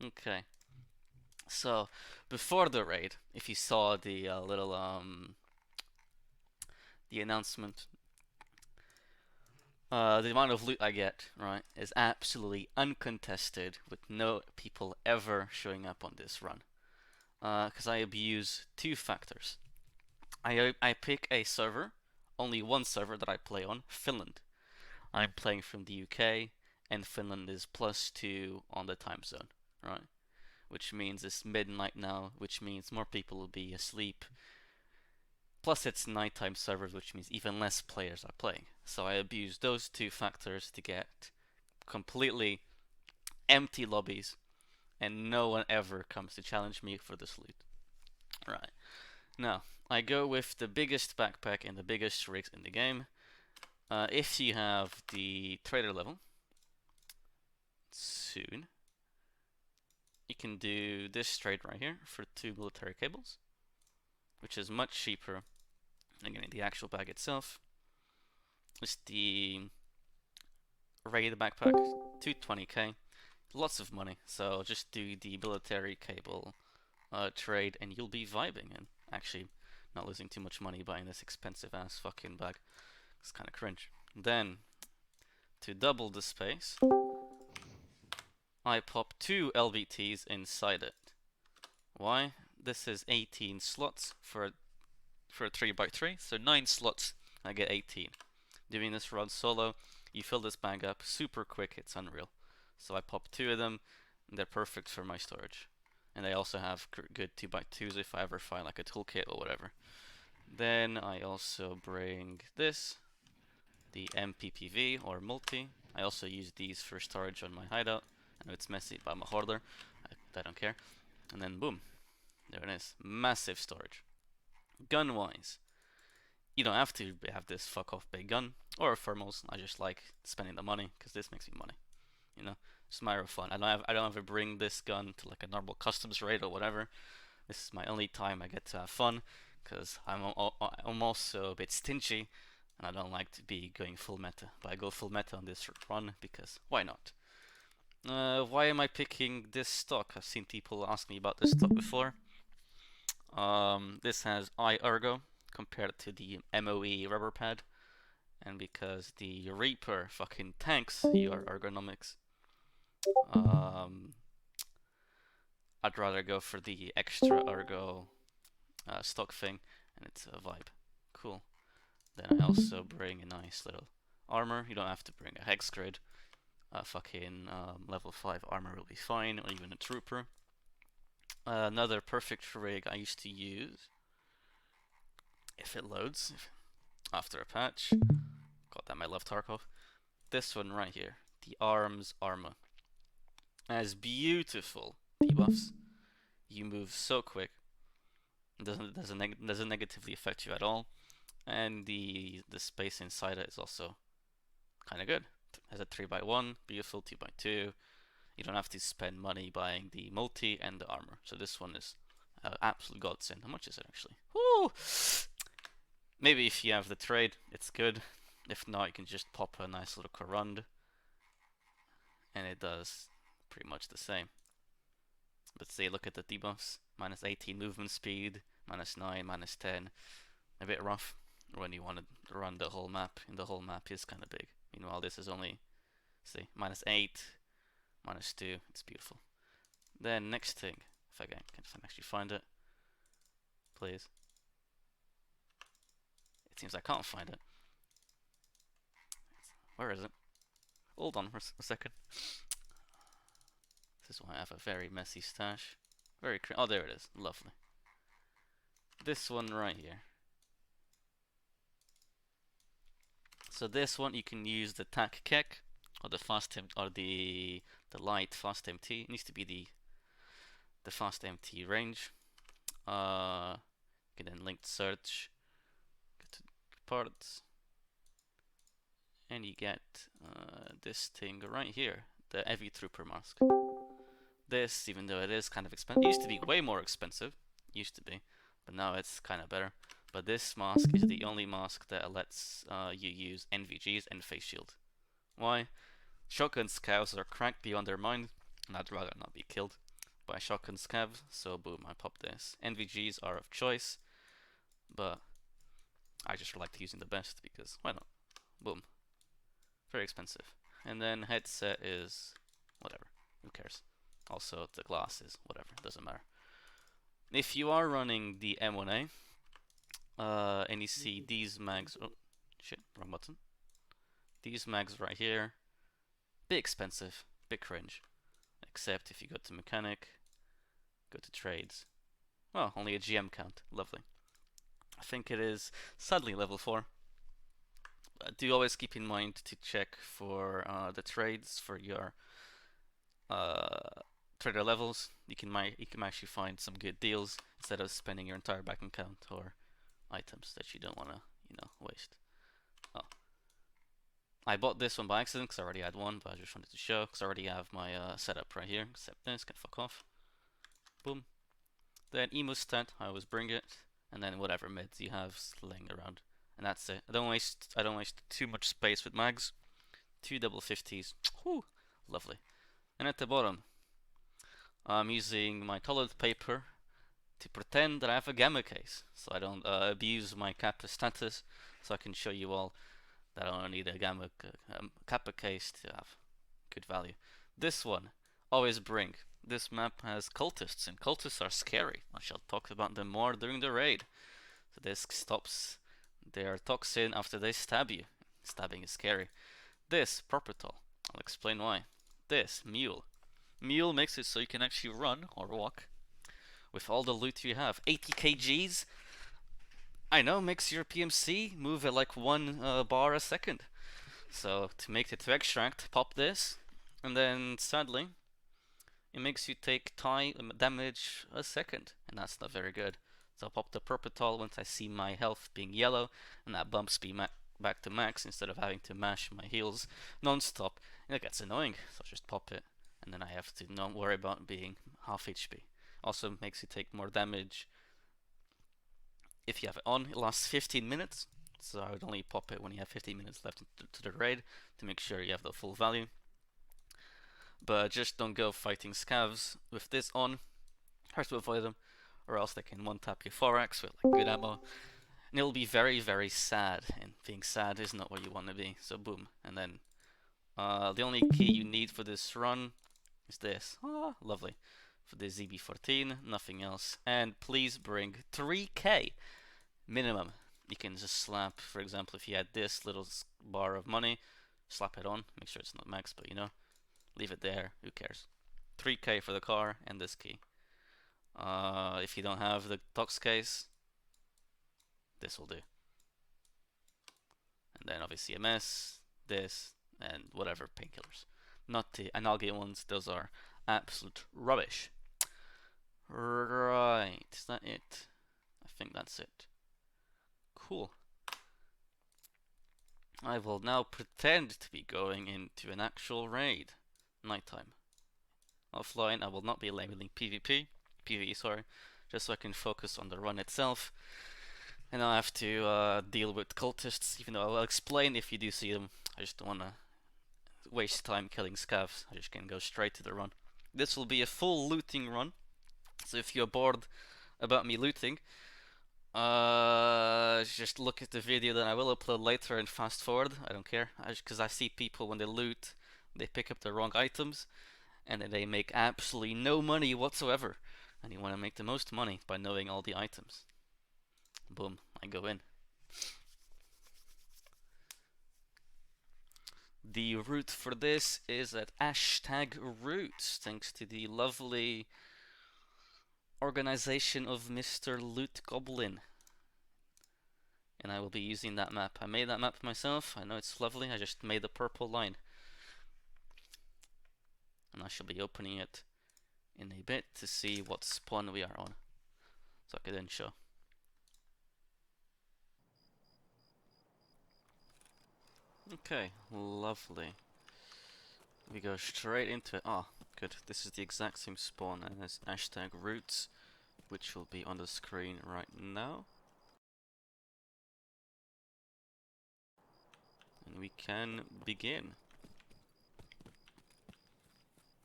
Okay. So before the raid, if you saw the little the announcement, the amount of loot I get, right, is absolutely uncontested with no people ever showing up on this run. Because I abuse two factors. I pick a server, only one server that I play on, Finland. I'm playing from the UK, and Finland is +2 on the time zone, right? Which means it's midnight now, which means more people will be asleep. Plus, it's nighttime servers, which means even less players are playing. So I abuse those two factors to get completely empty lobbies, and no one ever comes to challenge me for this loot. Right. Now, I go with the biggest backpack and the biggest rigs in the game. If you have the trader level, soon, you can do this trade right here for 2 military cables, which is much cheaper than getting the actual bag itself. It's the raid backpack, 220k, lots of money. So just do the military cable trade, and you'll be vibing and actually not losing too much money buying this expensive ass fucking bag. It's kind of cringe. Then to double the space, I pop 2 LBTs inside it. Why? This is 18 slots for a 3x3, so 9 slots. I get 18. Doing this run solo, you fill this bag up super quick. It's unreal. So I pop 2 of them, and they're perfect for my storage. And they also have good 2x2s if I ever find like a toolkit or whatever. Then I also bring this, the MPPV or multi. I also use these for storage on my hideout. I know it's messy, but I'm a hoarder. I don't care. And then boom, there it is. Massive storage. Gun wise, you don't have to have this fuck off big gun or thermals. I just like spending the money because this makes me money. You know, it's my fun. I don't ever bring this gun to like a normal customs raid or whatever. This is my only time I get to have fun because I'm also a bit stingy and I don't like to be going full meta. But I go full meta on this run because why not? Why am I picking this stock? I've seen people ask me about this stock before. This has iErgo compared to the MOE rubber pad, and because the Reaper fucking tanks your ergonomics, um, I'd rather go for the extra ergo stock thing, and it's a vibe. Cool. Then I also bring a nice little armor. You don't have to bring a hex grid. Fucking level 5 armor will be fine, or even a trooper. Another perfect rig I used to use, if it loads, after a patch. God damn, I love Tarkov. This one right here, the Arms Armor. Has beautiful debuffs. You move so quick. It doesn't negatively affect you at all. And the space inside it is also kind of good. It has a 3x1, beautiful 2x2. You don't have to spend money buying the multi and the armor. So this one is absolute godsend. How much is it actually? Woo! Maybe if you have the trade, it's good. If not, you can just pop a nice little Corund, and it does pretty much the same. Let's say look at the debuffs. Minus 18 movement speed, minus 9, minus 10. A bit rough when you want to run the whole map, and the whole map is kind of big. Meanwhile, this is only, see, minus 8, minus 2. It's beautiful. Then next thing, if I can actually find it, please. It seems I can't find it. Where is it? Hold on for a second. This is why I have a very messy stash. Oh, there it is. Lovely. This one right here. So this one you can use the TAC Keck or the fast or the light fast MT. It needs to be the fast MT range. You can then link search, go to parts, and you get this thing right here, the Heavy Trooper mask. This, even though it is kind of expensive, it used to be way more expensive, used to be, but now it's kind of better. But this mask is the only mask that lets you use NVGs and face shield. Why? Shotgun scouts are cracked beyond their mind, and I'd rather not be killed. by Shotgun Scav, so boom, I pop this. NVGs are of choice, but I just like using the best because why not? Boom. Very expensive. And then headset is whatever. Who cares? Also, the glasses, whatever, doesn't matter. If you are running the M1A, and you see these mags, oh shit, wrong button. These mags right here, bit expensive, bit cringe. Except if you go to mechanic, go to trades. Well, only a GM count, lovely. I think it is sadly level 4. Do always keep in mind to check for the trades for your trader levels. You can actually find some good deals instead of spending your entire bank account or items that you don't want to, waste. Oh, I bought this one by accident because I already had one, but I just wanted to show because I already have my setup right here. Except this can fuck off. Boom. Then emo stat, I always bring it, and then whatever mids you have laying around, and that's it. I don't waste too much space with mags. 2 double 50s, whoo, lovely. And at the bottom, I'm using my colored paper to pretend that I have a gamma case, so I don't abuse my kappa status, so I can show you all that I don't need a gamma kappa case to have good value. This one, always bring. This map has cultists, and cultists are scary. I shall talk about them more during the raid. So this stops their toxin after they stab you. Stabbing is scary. This, Propertol. I'll explain why. This, Mule. Mule makes it so you can actually run, or walk, with all the loot you have. 80 kgs? I know, makes your PMC move at like 1 bar a second. So, to make it to extract, pop this, and then, sadly, it makes you take damage a second, and that's not very good. So I'll pop the Perpetol once I see my health being yellow, and that bumps me back to max instead of having to mash my heals non-stop. And it gets annoying, so I'll just pop it, and then I have to not worry about being half HP. Also makes you take more damage if you have it on. It lasts 15 minutes, so I would only pop it when you have 15 minutes left to the raid to make sure you have the full value. But just don't go fighting scavs with this on. Try to avoid them, or else they can one-tap your 4x with like good ammo. And it'll be very, very sad, and being sad is not what you want to be, so boom. And then the only key you need for this run is this. Ah, lovely. For the ZB14, nothing else. And please bring 3k minimum. You can just slap, for example, if you had this little bar of money, slap it on. Make sure it's not max, but leave it there, who cares. 3k for the car and this key. If you don't have the tox case, this will do. And then obviously MS, this, and whatever painkillers. Not the analgate ones, those are absolute rubbish. Right, is that it? I think that's it. Cool. I will now pretend to be going into an actual raid. Nighttime. Offline, I will not be labeling PvE, sorry, just so I can focus on the run itself. And I have to deal with cultists, even though I'll explain if you do see them. I just don't want to waste time killing scavs. I just can go straight to the run. This will be a full looting run, so if you're bored about me looting, just look at the video that I will upload later and fast forward. I don't care, because I see people when they loot, they pick up the wrong items, and then they make absolutely no money whatsoever. And you want to make the most money by knowing all the items. Boom, I go in. The route for this is at #roots, thanks to the lovely organization of Mr. Loot Goblin. And I will be using that map. I made that map myself. I know it's lovely. I just made the purple line. And I shall be opening it in a bit to see what spawn we are on, so I can then show. Okay, lovely. We go straight into it. Ah, good. This is the exact same spawn as #roots, which will be on the screen right now. And we can begin.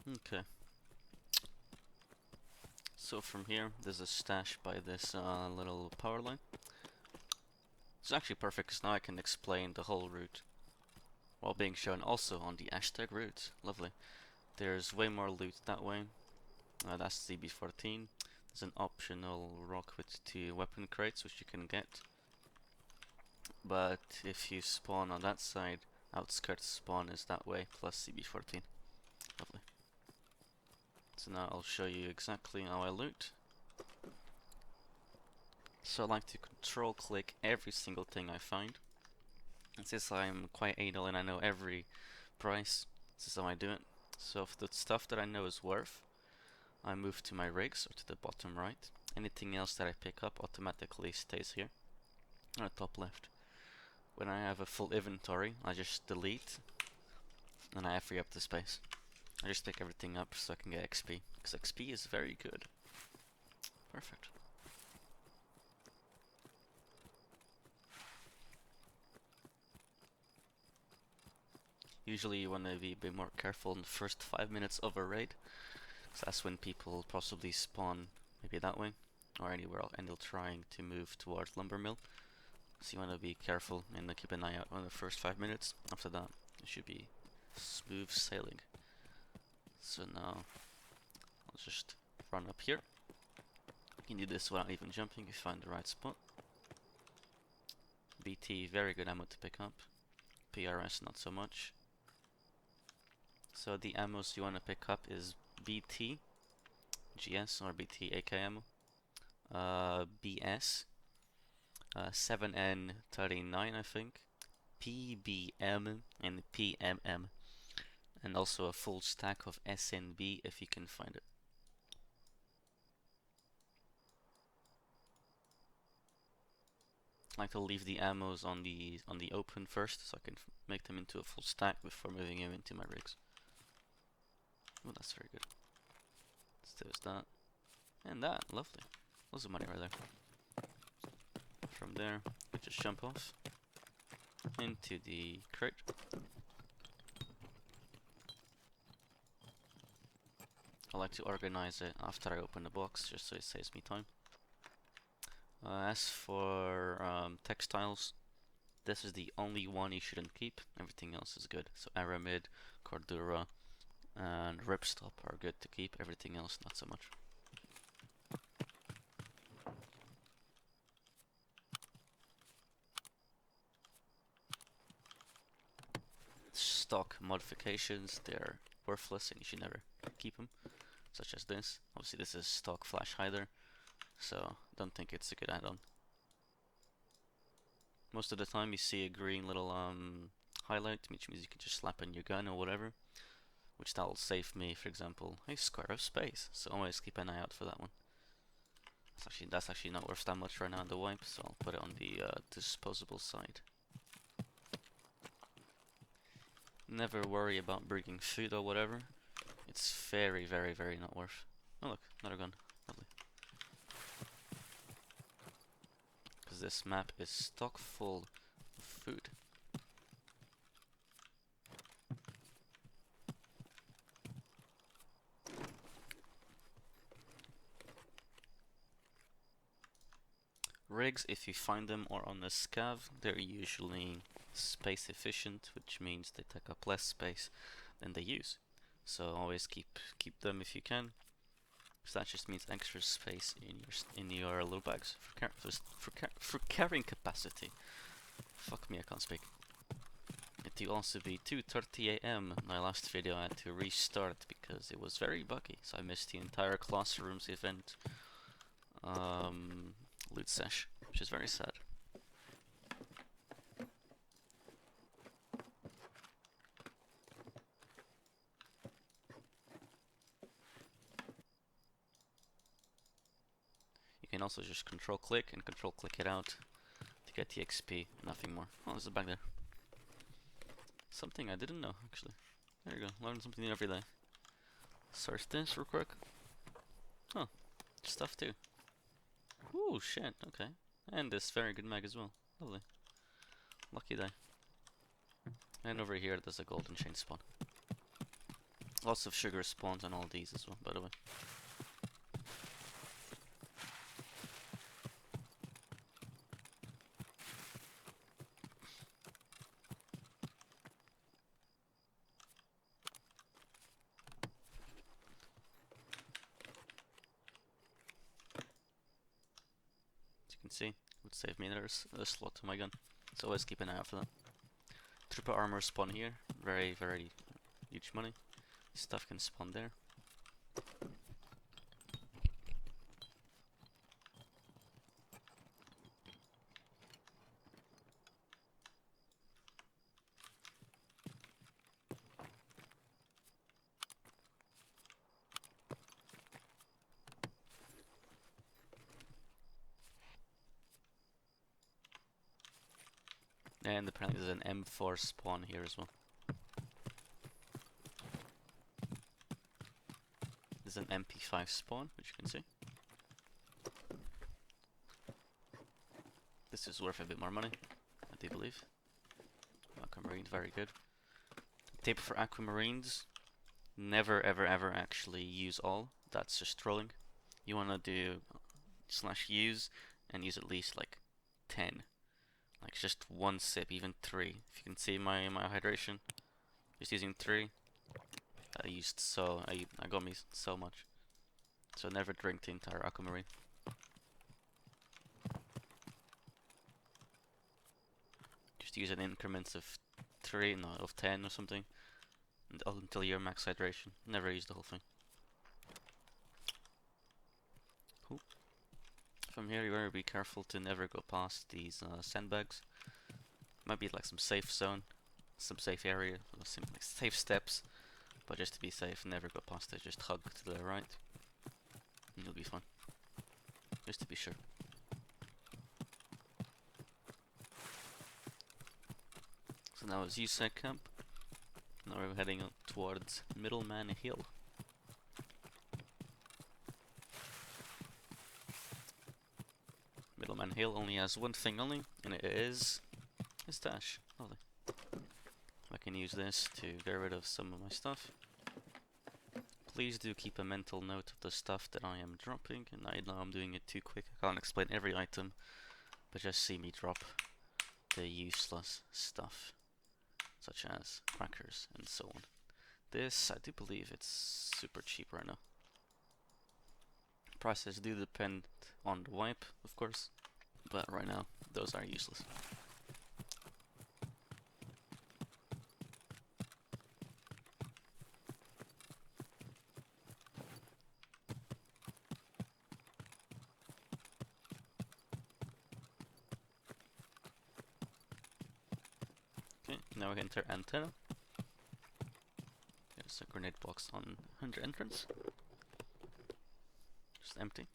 Okay. So from here, there's a stash by this little power line. It's actually perfect because now I can explain the whole route while being shown also on the hashtag route. Lovely. There's way more loot that way. That's CB14. There's an optional rock with 2 weapon crates which you can get. But if you spawn on that side, outskirts spawn is that way plus CB14. Lovely. So now I'll show you exactly how I loot. So I like to control click every single thing I find. And since I'm quite anal and I know every price, this is how I do it. So if the stuff that I know is worth, I move to my rigs or to the bottom right. Anything else that I pick up automatically stays here on the top left. When I have a full inventory, I just delete and I free up the space. I just pick everything up so I can get XP, because XP is very good. Perfect. Usually you want to be a bit more careful in the first 5 minutes of a raid, because that's when people possibly spawn maybe that way or anywhere else, and they're trying to move towards Lumbermill. So you want to be careful and keep an eye out on the first 5 minutes. After that, it should be smooth sailing. So now I'll just run up here. You can do this without even jumping if you find the right spot. BT, very good ammo to pick up. PRS, not so much. So the ammos you want to pick up is BT, GS or BT AK ammo, BS, 7N39 I think, PBM and PMM, and also a full stack of SNB if you can find it. I like to leave the ammos on the open first, so I can make them into a full stack before moving them into my rigs. Oh, that's very good. So there's that. And that, lovely. Lots of money right there. From there, we just jump off into the crate. I like to organize it after I open the box, just so it saves me time. As for textiles, this is the only one you shouldn't keep. Everything else is good. So Aramid, Cordura, and Ripstop are good to keep. Everything else, not so much. Stock modifications, they're worthless and you should never keep them. Such as this. Obviously this is stock flash hider, so don't think it's a good add-on. Most of the time you see a green little highlight, which means you can just slap on your gun or whatever, which that will save me, for example, a square of space. So always keep an eye out for that one. That's actually not worth that much right now in the wipe, so I'll put it on the disposable side. Never worry about bringing food or whatever. It's very, very, very not worth. Oh look, another gun. Lovely. Because this map is stock full of food. Rigs, if you find them or on the scav, they're usually space efficient, which means they take up less space than they use. So always keep them if you can. So that just means extra space in your loot bags for carrying capacity. Fuck me, I can't speak. It will also be 2:30 AM. My last video I had to restart because it was very buggy, so I missed the entire classrooms event loot sesh, which is very sad. You can also just control click and control click it out to get the XP, nothing more. Oh, there's a bag there. Something I didn't know, actually. There you go, learn something new every day. Search this real quick. Oh, stuff too. Ooh, shit, okay. And this very good mag as well. Lovely. Lucky day. And over here there's a golden chain spawn. Lots of sugar spawns on all these as well, by the way. see, it would save me another slot to my gun. So always keep an eye out for that. Trooper armor spawn here, very huge money. Stuff can spawn there. And apparently there's an M4 spawn here as well. There's an MP5 spawn, which you can see. This is worth a bit more money, I do believe. Aquamarine, very good. Tip for aquamarines: never ever actually use all. That's just trolling. You wanna do /use and use at least like 10. Like just one sip, even 3. If you can see my hydration, just using 3. I got me so much. So never drink the entire aquamarine. Just use it in increments of 3, no, of 10 or something, until you're max hydration. Never use the whole thing. Cool. From here, you better be careful to never go past these sandbags. Might be like some safe zone, some safe area, or some like safe steps. But just to be safe, never go past it. Just hug to the right, and you'll be fine. Just to be sure. So now it's USEC camp. Now we're heading up towards Middleman Hill. Middleman Hill only has one thing only, and it is a stash. Lovely. I can use this to get rid of some of my stuff. Please do keep a mental note of the stuff that I am dropping, and I know I'm doing it too quick. I can't explain every item, but just see me drop the useless stuff, such as crackers and so on. This, I do believe it's super cheap right now. Prices do depend on the wipe, of course, but right now, those are useless. Okay, now we enter antenna. There's a grenade box on entrance. Just empty.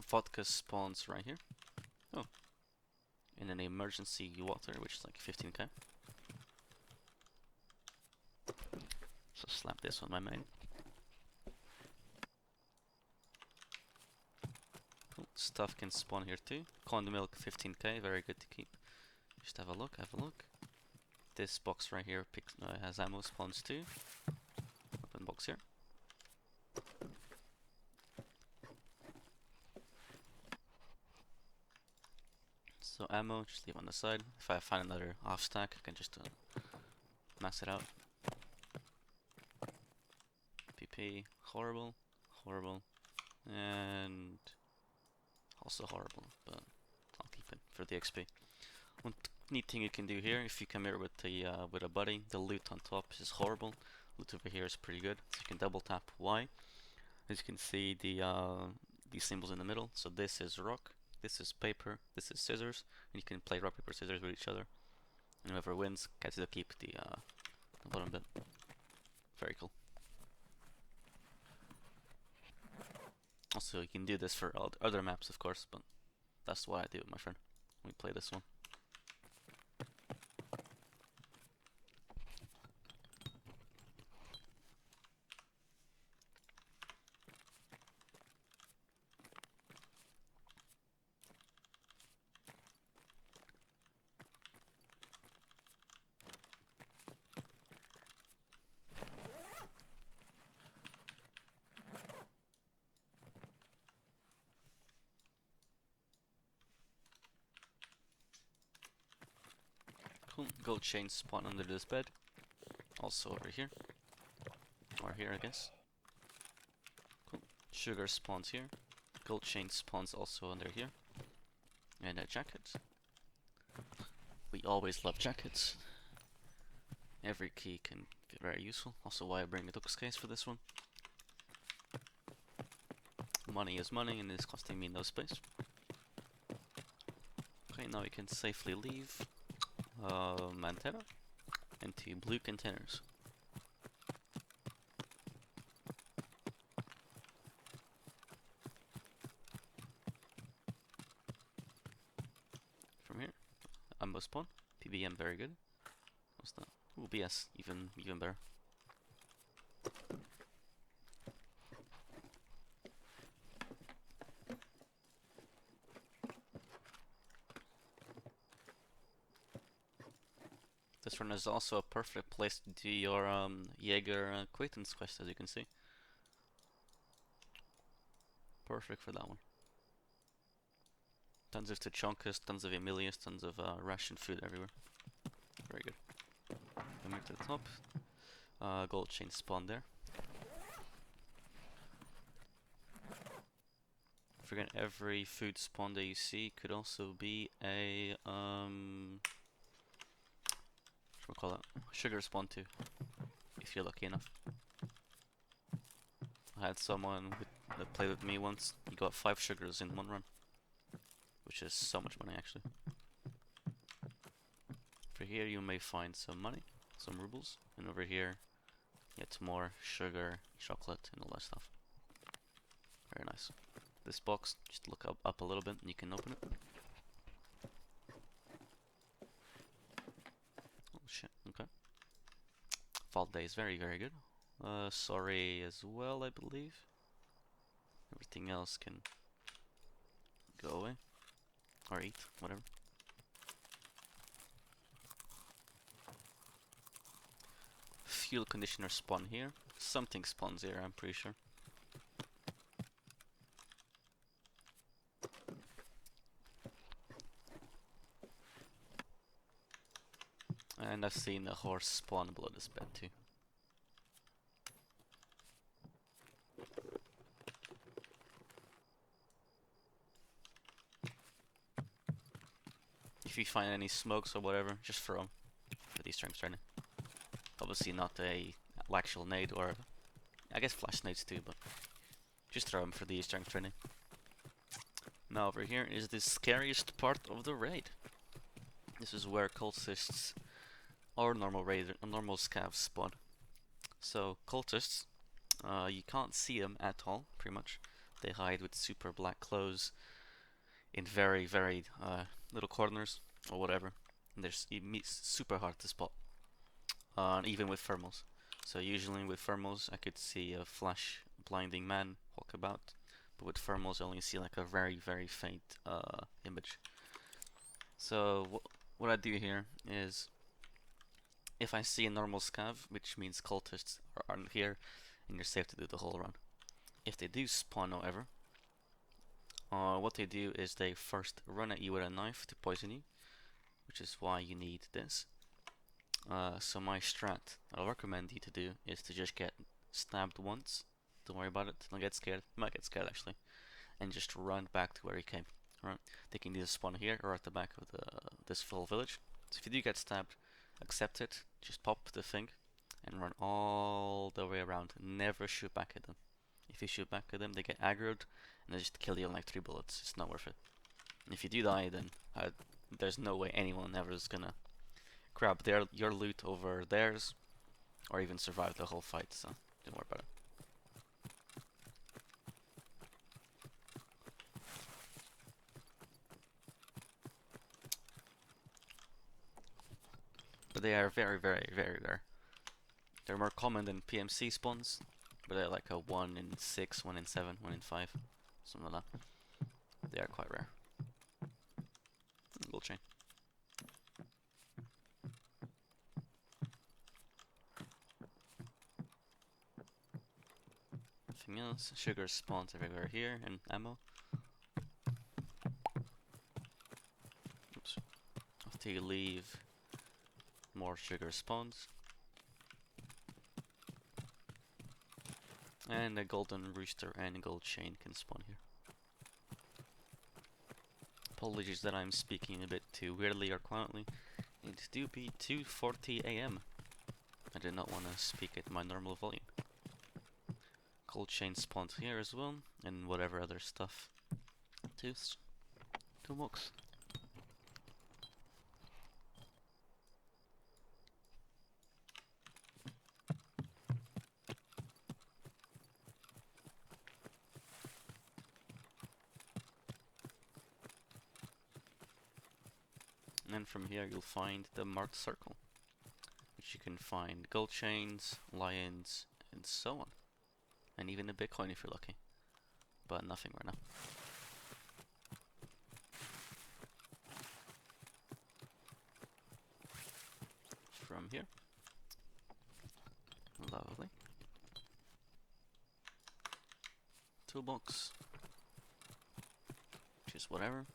Vodka spawns right here. Oh. In an emergency water, which is like 15k. So slap this on my main. Cool. Stuff can spawn here too. Condom milk 15k, very good to keep. Just have a look, This box right here has ammo spawns too. Open box here. So ammo, just leave on the side. If I find another off stack, I can just max it out. PP, horrible, and also horrible, but I'll keep it for the XP. One neat thing you can do here, if you come here with a buddy, the loot on top is horrible. Loot over here is pretty good. So you can double tap Y. As you can see, these symbols in the middle. So this is rock, this is paper, this is scissors, and you can play rock paper scissors with each other. And whoever wins gets to keep the bottom bit. Very cool. Also, you can do this for other maps, of course, but that's what I do with my friend when we play this one. Cool. Gold chain spawn under this bed. Also over here. Or here, I guess. Cool. Sugar spawns here. Gold chain spawns also under here. And a jacket. We always love jackets. Every key can be very useful. Also why I bring a Dux case for this one. Money is money and it's costing me no space. Okay, now we can safely leave Mantera into blue containers. From here, ammo spawn, PBM very good. What's that? Ooh, BS, even better. This run is also a perfect place to do your Jaeger acquaintance quest, as you can see. Perfect for that one. Tons of Tuchonkas, tons of Emilius, tons of ration food everywhere. Very good. Coming to the top. Gold chain spawn there. Forget every food spawn that you see could also be a what call it? Sugar spawn too, if you're lucky enough. I had someone that played with me once. He got 5 sugars in one run, which is so much money actually. For here you may find some money, some rubles, and over here get more sugar, chocolate, and all that stuff. Very nice. This box, just look up a little bit and you can open it. Oh shit, okay. Fall Day is very, very good. Sorry as well, I believe. Everything else can go away. Or eat, whatever. Fuel conditioner spawn here. Something spawns here, I'm pretty sure. And I've seen a horse spawn below this bed too. If you find any smokes or whatever, just throw them for these strength training. Obviously not a actual nade, or I guess flash nades too, but just throw them for the strength training. Now over here is the scariest part of the raid. This is where cultists or normal scavs spawn. So cultists, you can't see them at all, pretty much. They hide with super black clothes in very, very little corners or whatever. And they're super hard to spot, even with thermals. So usually with thermals I could see a flash blinding man walk about, but with thermals I only see like a very, very faint image. So what I do here is, if I see a normal scav, which means cultists aren't here, and you're safe to do the whole run. If they do spawn however, what they do is they first run at you with a knife to poison you, which is why you need this. So my strat that I'll recommend you to do is to just get stabbed once. Don't worry about it, don't get scared. You might get scared actually. And just run back to where you came. Right? They can either spawn here or at the back of this full village. So if you do get stabbed, accept it, just pop the thing and run all the way around. Never shoot back at them. If you shoot back at them, they get aggroed and they just kill you in like 3 bullets. It's not worth it. And if you do die, then there's no way anyone ever is gonna grab your loot over theirs or even survive the whole fight, so don't worry about it. But they are very, very, very rare. They're more common than PMC spawns, but they're like a 1 in 6, 1 in 7, 1 in 5, something like that. They are quite rare. Gold chain. Nothing else. Sugar spawns everywhere here, and ammo. Oops. After you leave, more sugar spawns. And a golden rooster and a gold chain can spawn here. Apologies that I'm speaking a bit too weirdly or quietly. It do be 2:40 a.m. I did not want to speak at my normal volume. Gold chain spawned here as well, and whatever other stuff. Two books. And then from here you'll find the marked circle, which you can find gold chains, lions, and so on. And even a Bitcoin if you're lucky. But nothing right now. From here. Lovely. Toolbox. Just whatever.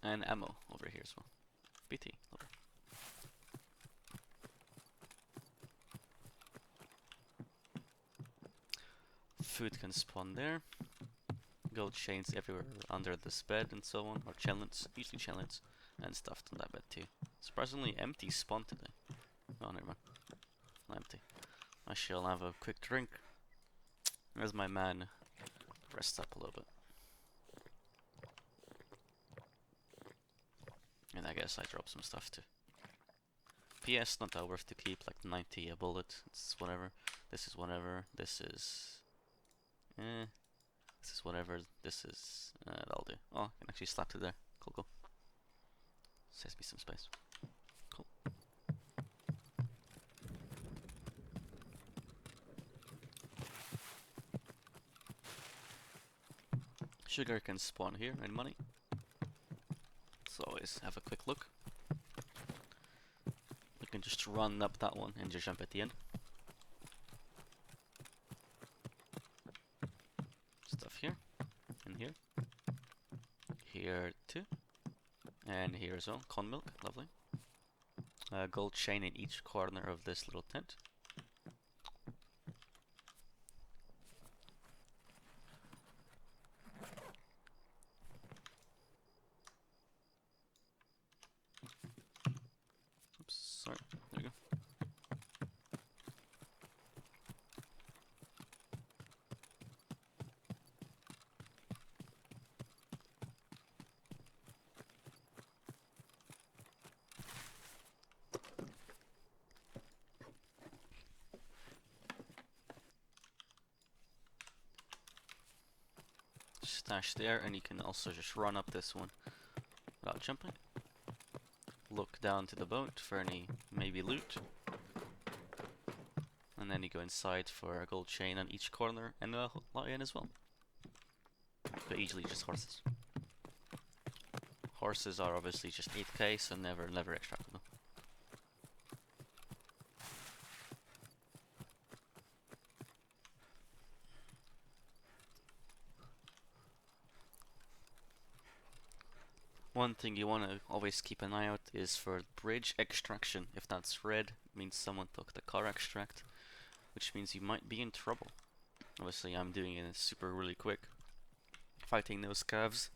And ammo over here as well. BT. Over. Food can spawn there. Gold chains everywhere under this bed and so on. Or challenges. Usually challenges. And stuff on that bed too. Surprisingly empty spawn today. Oh, never mind. Not empty. I shall have a quick drink. As my man rests up a little bit. And I guess I drop some stuff too. PS, not that worth to keep, like 90 a bullet. It's whatever. This is whatever. This is... This is whatever. This is... that'll do. Oh, I can actually slap it there. Cool, cool. Saves me some space. Cool. Sugar can spawn here, and money. So always have a quick look. You can just run up that one and just jump at the end. Stuff here, and here. Here too. And here as well, con milk, lovely. Gold chain in each corner of this little tent. Oops, sorry, there you go. Stash there, and you can also just run up this one without jumping. Look down to the boat for any maybe loot. And then you go inside for a gold chain on each corner and a lion as well. But easily just horses. Horses are obviously just 8k, so never extractable. One thing you want to always keep an eye out is for bridge extraction. If that's red, it means someone took the car extract, which means you might be in trouble. Obviously I'm doing it super really quick, fighting those calves,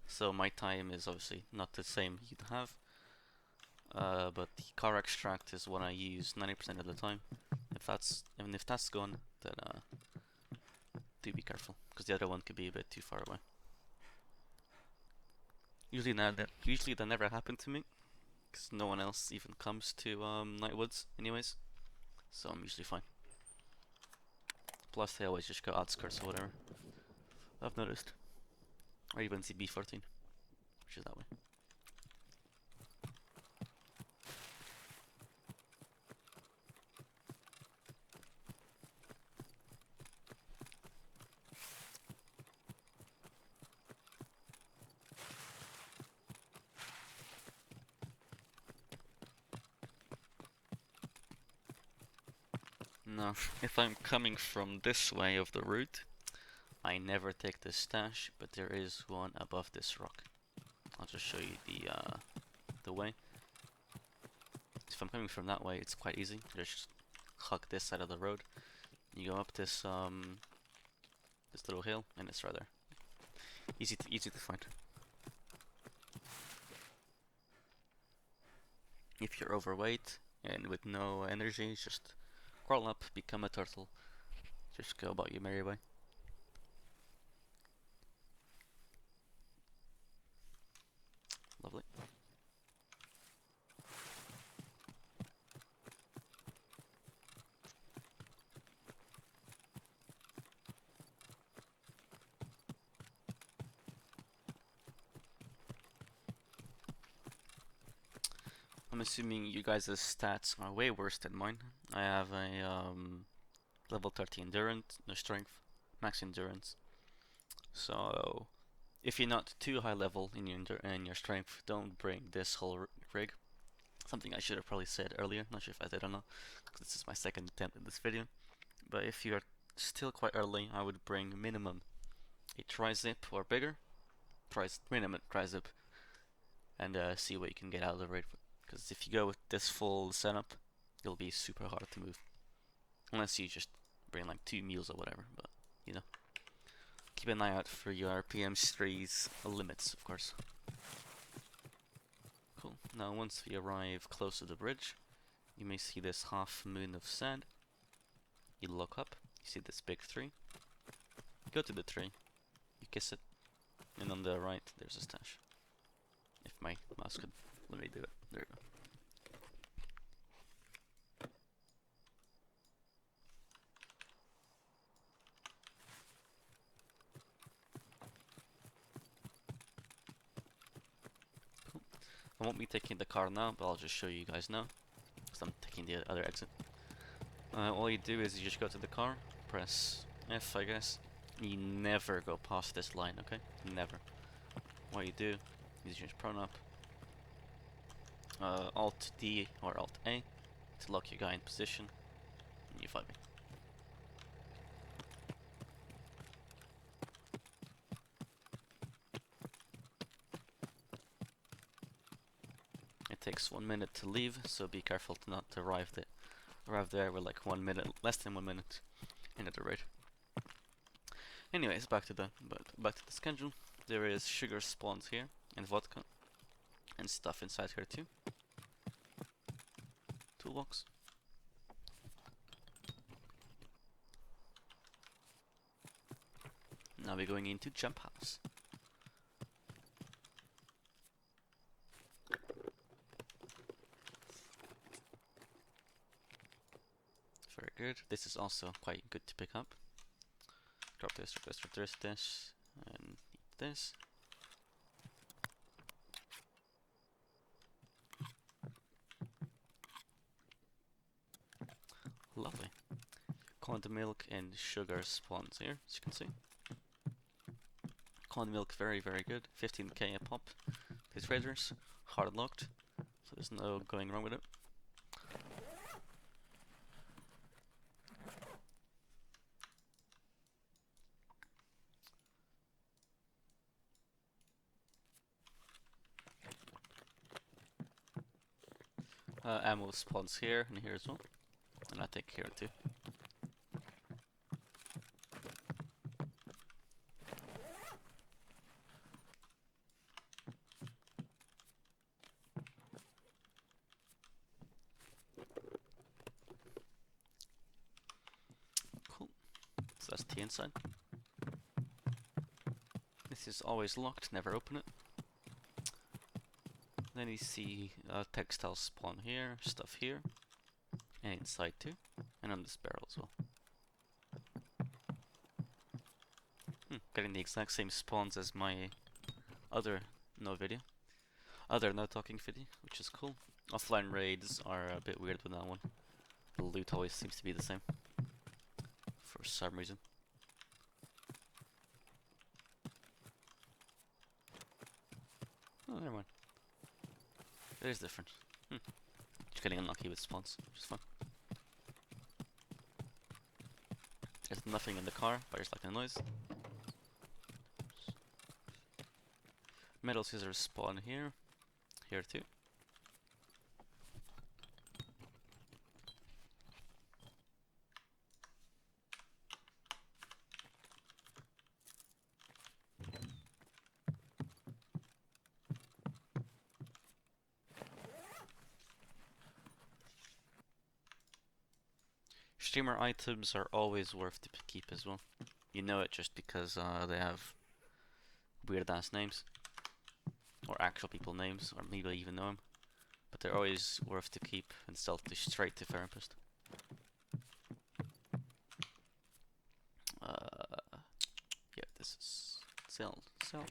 so my time is obviously not the same you'd have. But the car extract is what I use 90% of the time. Even if that's gone, then do be careful, because the other one could be a bit too far away. Usually that never happened to me, because no one else even comes to Nightwoods anyways, so I'm usually fine. Plus they always just go outskirts or whatever, I've noticed. Or even CB14, which is that way. Now, if I'm coming from this way of the route, I never take this stash, but there is one above this rock. I'll just show you the way. If I'm coming from that way, it's quite easy. Just hug this side of the road. You go up this this little hill, and it's right there. Easy to find. If you're overweight and with no energy, just crawl up, become a turtle. Just go about your merry way. Lovely. I'm assuming you guys' stats are way worse than mine. I have a level 30 endurance, no strength, max endurance. So if you're not too high level in your strength, don't bring this whole rig. Something I should have probably said earlier. Not sure if I did or not, because this is my second attempt in this video. But if you're still quite early, I would bring minimum a tri-zip or bigger, minimum tri-zip, and see what you can get out of the raid. Because if you go with this full setup, it'll be super hard to move. Unless you just bring like 2 meals or whatever, but you know. Keep an eye out for your PM3's limits, of course. Cool. Now once we arrive close to the bridge, you may see this half moon of sand. You look up, you see this big tree. You go to the tree, you kiss it, and on the right there's a stash. If my mouse could let me do it. There we go. Cool. I won't be taking the car now, but I'll just show you guys now, because I'm taking the other exit. All you do is you just go to the car, press F, I guess. You never go past this line, okay? Never. What you do is you just prone up, Alt D or Alt A to lock your guy in position, and you fight me. It takes 1 minute to leave, so be careful to not arrive there with like 1 minute, less than 1 minute into the raid. Anyways, back to the schedule. There is sugar spawns here and vodka and stuff inside here too. Toolbox. Now we're going into Jump House. Very good. This is also quite good to pick up. Drop this, and eat this. Lovely. Cod milk and sugar spawns here, as you can see. Cod milk, very, very good. 15k a pop. These raiders, hard locked, so there's no going wrong with it. Ammo spawns here and here as well, and I think here too. Cool. So that's T inside. This is always locked, never open it. Then you see textiles spawn here, stuff here, and inside too, and on this barrel as well. Getting the exact same spawns as my other no talking video, which is cool. Offline raids are a bit weird with that one. The loot always seems to be the same for some reason. Oh, never mind. It is different. Just getting unlucky with spawns, which is fun. There's nothing in the car, but I just like the noise. Metal scissors spawn here. Here too. Streamer items are always worth to keep as well. You know it just because they have weird ass names. Or actual people names, or maybe I even know them. But they're always worth to keep and sell to straight to therapist. Yeah, this is sell. Sell,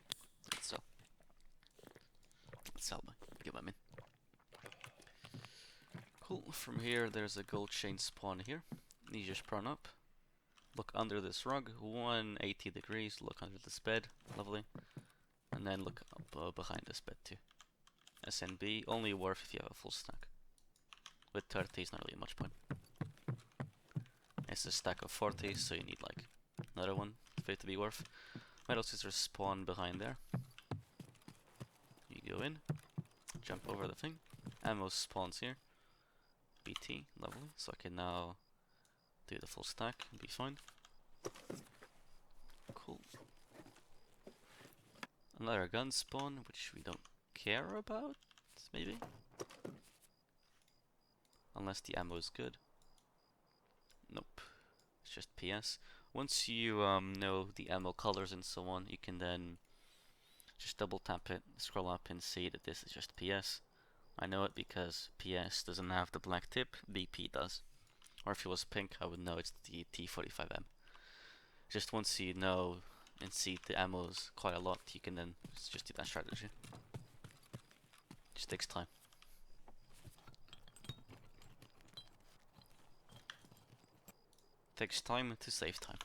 get my min. Cool. From here, there's a gold chain spawn here. You just run up. Look under this rug, 180 degrees. Look under this bed, lovely. And then look up behind this bed too. SNB, only worth if you have a full stack. With 30 is not really much point. It's a stack of 40, so you need like another one for it to be worth. Metal scissors spawn behind there. You go in, jump over the thing. Ammo spawns here. BT, lovely. So I can now do the full stack and be fine. Cool. Another gun spawn, which we don't care about, maybe? Unless the ammo is good. Nope. It's just PS. Once you know the ammo colors and so on, you can then just double tap it, scroll up and see that this is just PS. I know it because PS doesn't have the black tip, BP does. Or if it was pink, I would know it's the T45M. Just once you know and see the ammos quite a lot, you can then just do that strategy. Just takes time. Takes time to save time.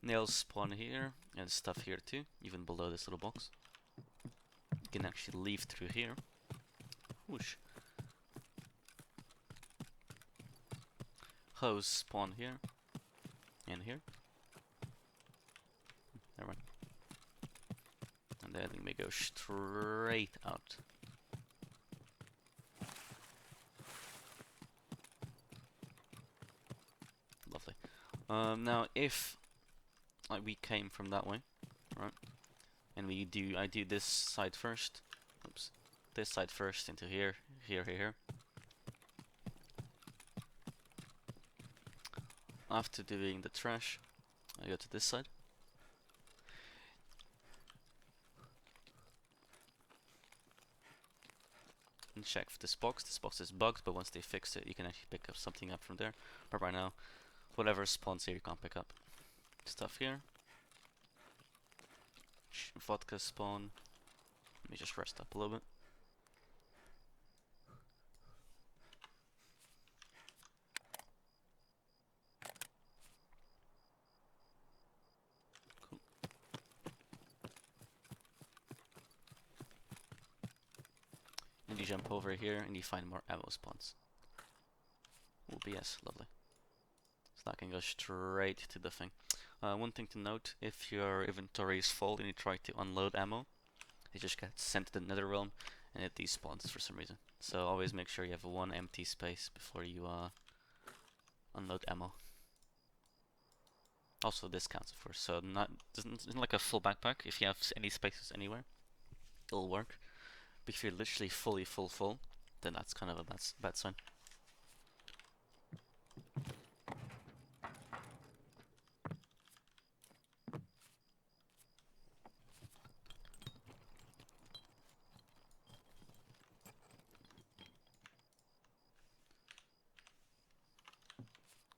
Nails spawn here and stuff here too, even below this little box. You can actually leave through here. Whoosh. Hose spawn here and here. Never mind. And then we go straight out. Lovely. Now if like we came from that way, right? And I do this side first. Oops. This side first into here, here. After doing the trash, I go to this side. And check for this box. This box is bugged, but once they fix it, you can actually pick up something up from there. But right now, whatever spawns here, you can't pick up. Stuff here. Vodka spawn. Let me just rest up a little bit. Cool. And you jump over here and you find more ammo spawns. Oh, BS, lovely. So that can go straight to the thing. One thing to note, if your inventory is full and you try to unload ammo, it just gets sent to the Netherrealm and it despawns for some reason. So always make sure you have one empty space before you unload ammo. Also this counts of course, so isn't like a full backpack. If you have any spaces anywhere, it'll work. But if you're literally fully full, then that's kind of a bad sign.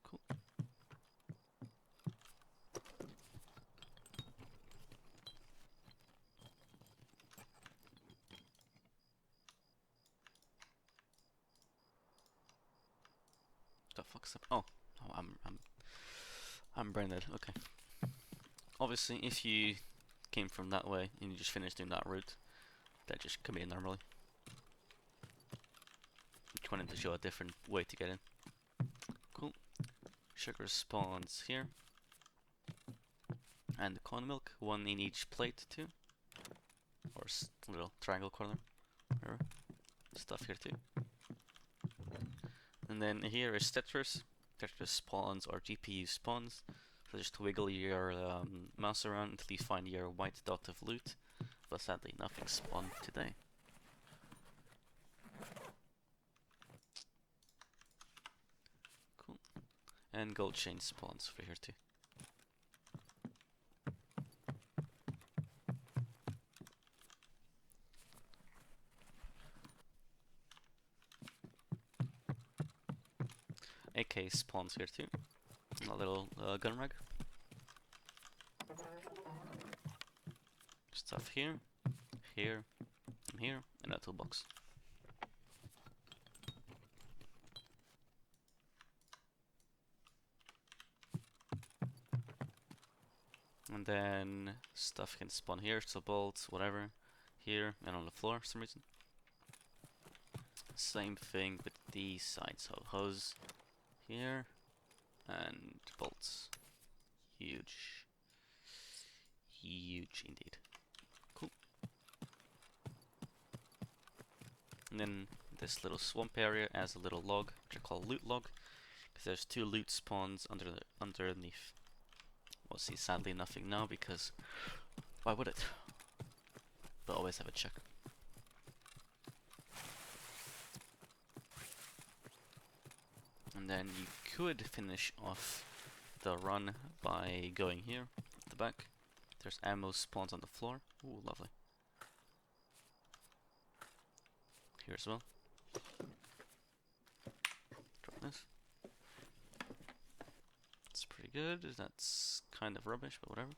Cool. The fuck's up? Oh, I'm branded. Okay. Obviously, if you came from that way and you just finished doing that route, that just come in normally. Just wanted to show a different way to get in. Cool. Sugar spawns here. And the corn milk, one in each plate too. Or little triangle corner. Whatever. Stuff here too. And then here is Tetris. Tetris spawns or GPU spawns. So just wiggle your mouse around until you find your white dot of loot. But sadly nothing spawned today. And gold chain spawns for here too. AK spawns here too. A little gun rag. Stuff here, here, and here, and a toolbox. And then stuff can spawn here, so bolts, whatever, here, and on the floor for some reason. Same thing with these sides, so hose here, and bolts. Huge. Huge indeed. Cool. And then this little swamp area has a little log, which I call loot log, because there's 2 loot spawns underneath. We'll see sadly nothing now, because why would it? But always have a check. And then you could finish off the run by going here at the back. There's ammo spawns on the floor. Ooh, lovely. Here as well. Drop this. It's pretty good. That's kind of rubbish, but whatever.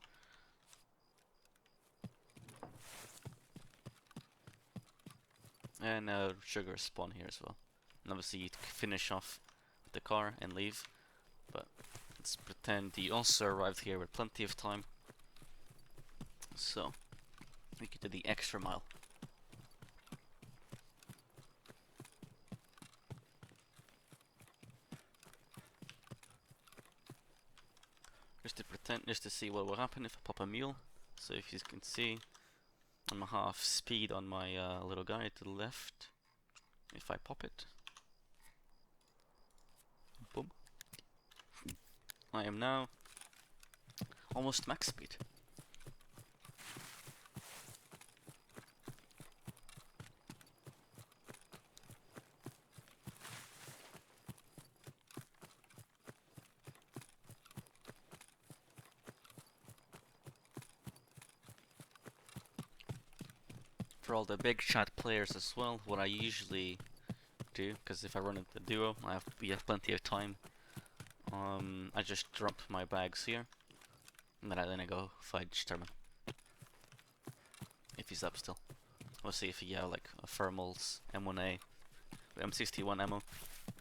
And sugar spawn here as well. And obviously you finish off with the car and leave. But let's pretend you also arrived here with plenty of time. So we could do the extra mile. Just to pretend, just to see what will happen if I pop a mule. So if you can see, I'm a half speed on my little guy to the left. If I pop it, boom, I am now almost max speed. For all the big chat players as well, what I usually do, because if I run into duo, we have plenty of time. I just drop my bags here, and then I go fight Sterman. If he's up still. We'll see if he like a thermals M1A, M61 ammo.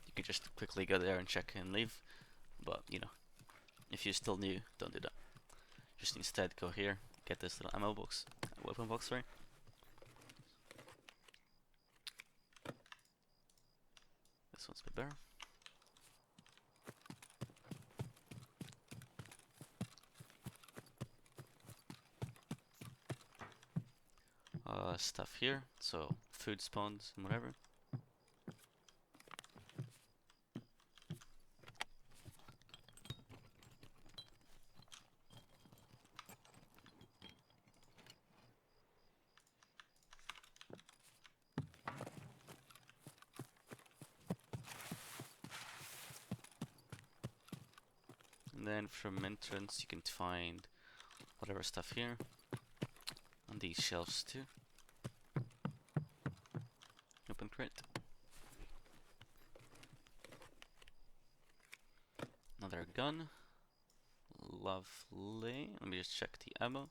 You can just quickly go there and check and leave. But you know, if you're still new, don't do that. Just instead go here, get this little ammo box, weapon box, sorry. This one's a bit better. Stuff here, so food spawns and whatever. And then from entrance you can find whatever stuff here on these shelves too. Open crate. Another gun. Lovely. Let me just check the ammo.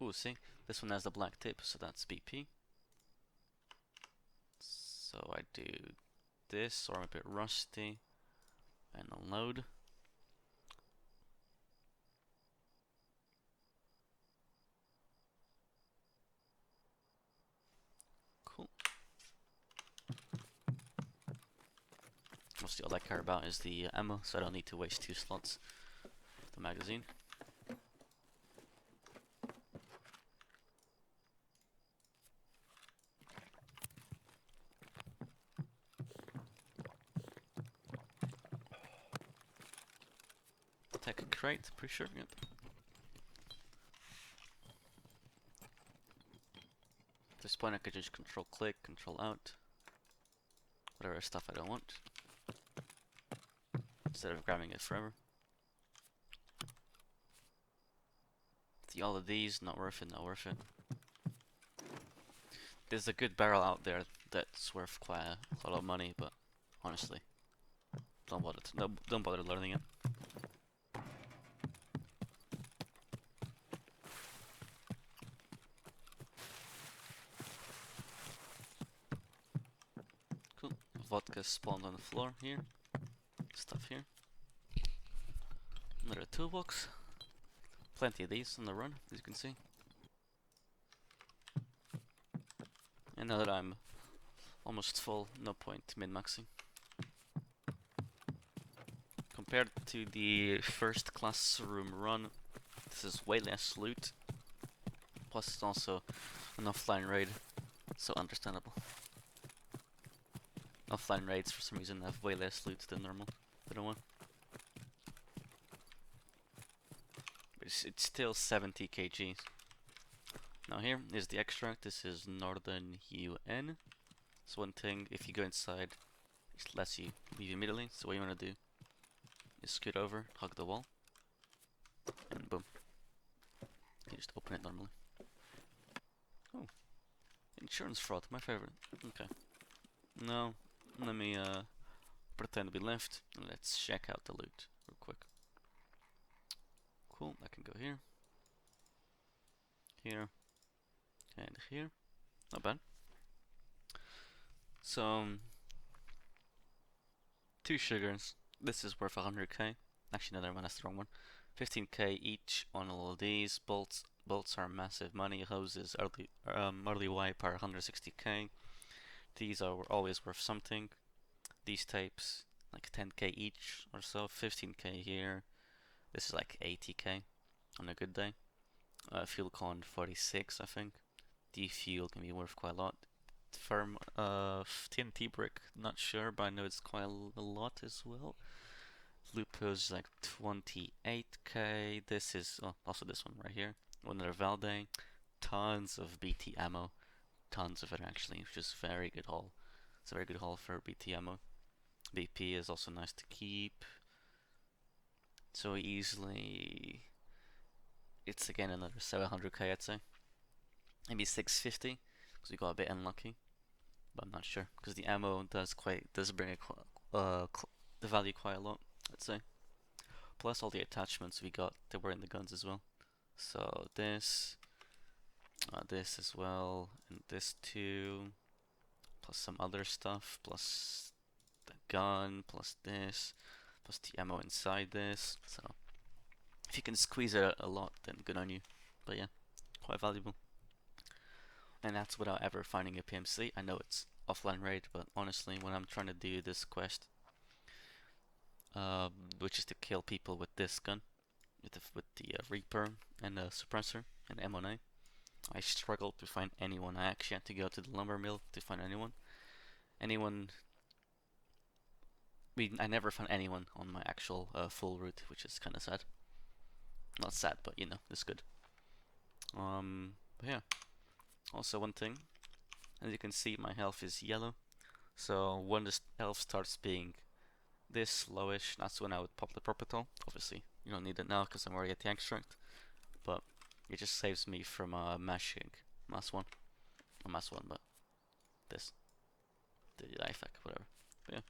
Ooh, see, this one has the black tip, so that's BP. So I do this, or I'm a bit rusty, and unload. Cool. Mostly all I care about is the ammo, so I don't need to waste 2 slots with the magazine. Tech crate, pretty sure, yep. At this point I could just control click, control out. Whatever stuff I don't want. instead of grabbing it forever. All of these, not worth it, not worth it. There's a good barrel out there that's worth quite a lot of money, but honestly, don't bother learning it. Cool. Vodka spawned on the floor here. Stuff here. Another toolbox. Plenty of these on the run, as you can see. And now that I'm almost full, no point min-maxing. Compared to the first classroom run, this is way less loot. Plus it's also an offline raid, so understandable. Offline raids for some reason have way less loot than normal. I don't know why. But it's still 70 kgs. Now here is the extract. This is Northern UN. So one thing, if you go inside, it lets you leave immediately. So what you want to do is scoot over, hug the wall, and boom. You just open it normally. Oh, insurance fraud, my favorite. Okay. Now, let me pretend to be left. Let's check out the loot real quick. Cool, I can go here. Here. And here. Not bad. So, 2 sugars. This is worth 100k. Actually, no, never mind, that's the wrong one. 15k each on all of these. Bolts are massive money. Hoses, early wipe are 160k. These are always worth something. These tapes, like 10k each or so. 15k here. This is like 80k on a good day. Fuel con 46, I think. Defuel can be worth quite a lot. Firm TNT brick, not sure, but I know it's quite a lot as well. Lupus like 28k. This is also this one right here. Another Valde. Tons of BT ammo. Tons of it actually, which is very good haul. It's a very good haul for BT ammo. BP is also nice to keep. So easily, it's again another 700k, I'd say. Maybe 650, because we got a bit unlucky. But I'm not sure, because the ammo does bring it the value quite a lot, I'd say. Plus all the attachments we got that were in the guns as well. So this as well, and this too, plus some other stuff, plus the gun, plus this, plus the ammo inside this. So if you can squeeze it a lot, then good on you. But yeah, quite valuable. And that's without ever finding a PMC. I know it's offline raid, but honestly, when I'm trying to do this quest, which is to kill people with this gun, with the Reaper and the suppressor and M1A, I struggled to find anyone. I actually had to go to the lumber mill to find anyone. I never found anyone on my actual full route, which is kind of sad. Not sad, but you know, it's good. But yeah. Also one thing, as you can see, my health is yellow. So when the health starts being this lowish, that's when I would pop the Propital. Obviously, you don't need it now because I'm already at the extract. But it just saves me from mashing mass one. Not mass one, but this. The IFAK, whatever. But yeah,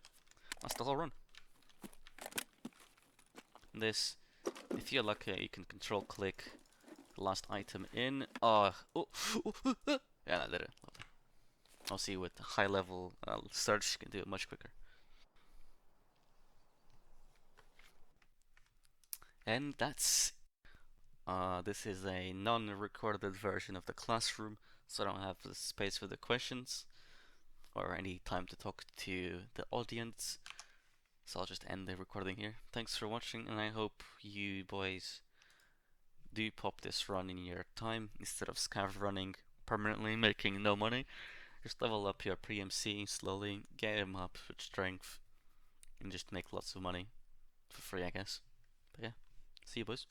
that's the whole run. This, if you're lucky, you can control click the last item in. Yeah, I did it. I'll see with high level search, you can do it much quicker. And that's this is a non-recorded version of the classroom, so I don't have the space for the questions or any time to talk to the audience. So I'll just end the recording here. Thanks for watching, and I hope you boys do pop this run in your time instead of scav running permanently, making no money. Just level up your PMC slowly, get him up with strength, and just make lots of money for free, I guess. But yeah, see you boys.